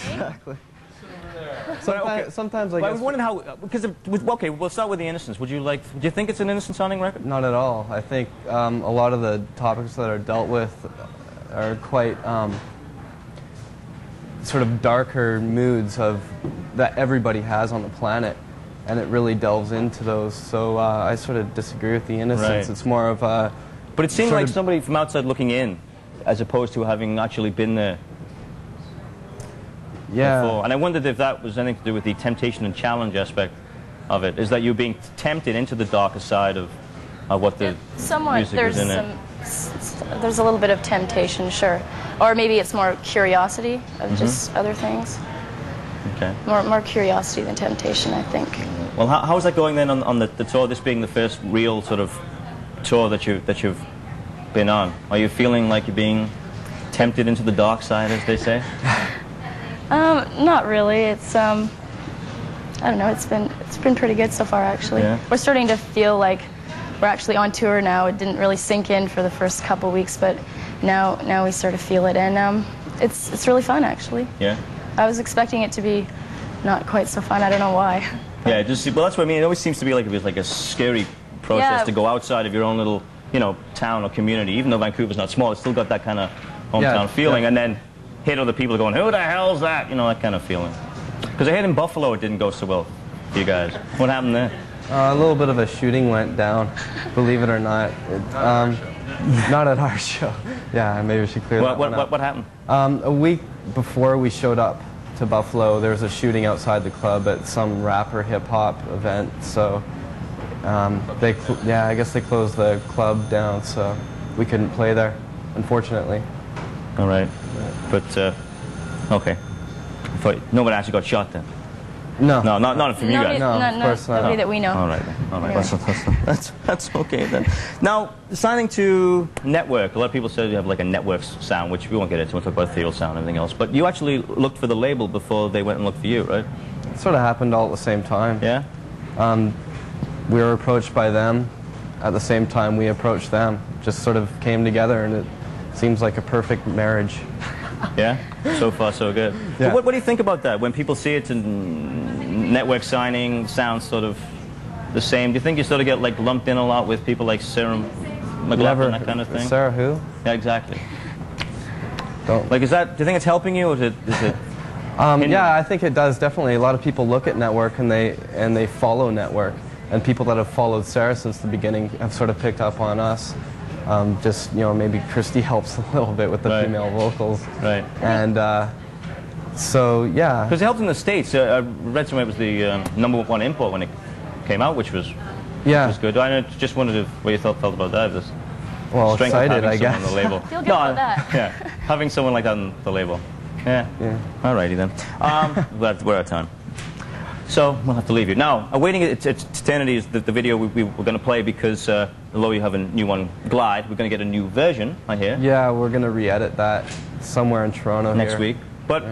Exactly. Sometimes I guess. I was wondering how, because okay, we'll start with the innocence. Would you like? Do you think it's an innocent sounding record? Not at all. I think a lot of the topics that are dealt with are quite sort of darker moods that everybody has on the planet, and it really delves into those. So I sort of disagree with the innocence. Right. It's more of a. But it seemed like somebody from outside looking in, as opposed to having actually been there. Yeah. Before. And I wondered if that was anything to do with the temptation and challenge aspect of it. Is that you're being tempted into the darker side of what the music is in it? There's a little bit of temptation, sure. Or maybe it's more curiosity of just other things. Okay. More curiosity than temptation, I think. Well, how's that going then on the tour, this being the first real sort of tour that you've been on? Are you feeling like you're being tempted into the dark side, as they say? Not really. It's I don't know. It's been pretty good so far, actually. Yeah. We're starting to feel like we're actually on tour now. It didn't really sink in for the first couple weeks, but now we sort of feel it, and it's really fun, actually. Yeah. I was expecting it to be not quite so fun. I don't know why. Yeah. Well, that's what I mean. It always seems to be like a scary process to go outside of your own little, town or community. Even though Vancouver's not small, it's still got that kind of hometown feeling, and then hit other people going, who the hell's that? That kind of feeling. Because I heard in Buffalo it didn't go so well for you guys. What happened there? A little bit of a shooting went down, believe it or not. Not at our show. Yeah, maybe we should clear that one up. What happened? A week before we showed up to Buffalo, there was a shooting outside the club at some rapper hip-hop event. So, I guess they closed the club down, so we couldn't play there, unfortunately. All right. But, okay. I thought nobody actually got shot then? No. No, not from you guys? No, of course not. Nobody that we know. All right, then. All right. Anyway. That's okay then. Now, signing to Network, a lot of people say you have like a Network sound, which we won't get into. We'll talk about ethereal sound and everything else. But you actually looked for the label before they went and looked for you, right? It sort of happened all at the same time. Yeah? We were approached by them at the same time we approached them. Just sort of came together, and it seems like a perfect marriage. Yeah? So far, so good. Yeah. What do you think about that? When people see it in Network signing, sounds sort of the same. Do you think you sort of get like lumped in a lot with people like Sarah McLachlan, that kind of thing? Sarah who? Yeah, exactly. Don't. Like, do you think it's helping you, or is it yeah, I think it does, definitely. A lot of people look at Network and they follow Network. And people that have followed Sarah since the beginning have sort of picked up on us. Just, maybe Kristy helps a little bit with the female vocals. Right. And so, yeah. Because it helped in the States. I read somewhere it was the #1 import when it came out, which was good. I just wondered what you felt about that. Well, excited, I guess. On the label. Feel good about that. Yeah, having someone like that on the label. Yeah. Alrighty then. We're out of time. So we'll have to leave you. Now, Awaiting Eternity is the video we're going to play because although you have a new one, Glide, we're going to get a new version, I hear. Yeah, we're going to re-edit that somewhere in Toronto next week. But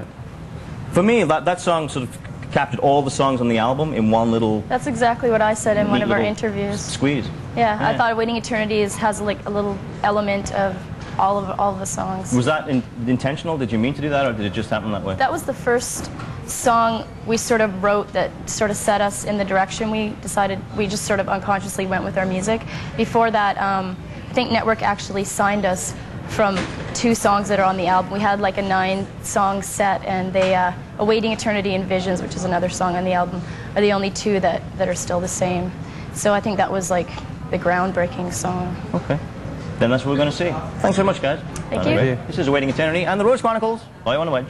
for me, that song sort of captured all the songs on the album in one little... That's exactly what I said in one of our interviews. Squeeze. Yeah, I thought Awaiting Eternity has like a little element of all of the songs. Was that intentional? Did you mean to do that, or did it just happen that way? That was the first song we sort of wrote that sort of set us in the direction we decided. We just sort of unconsciously went with our music. Before that, I think Network actually signed us from 2 songs that are on the album. We had like a 9-song set, and they Awaiting Eternity and Visions, which is another song on the album, are the only 2 that are still the same. So I think that was like the groundbreaking song. Okay. Then that's what we're going to see. Thanks very much, guys. Thank you. This is Awaiting Eternity and the Rose Chronicles. All you want to wedge.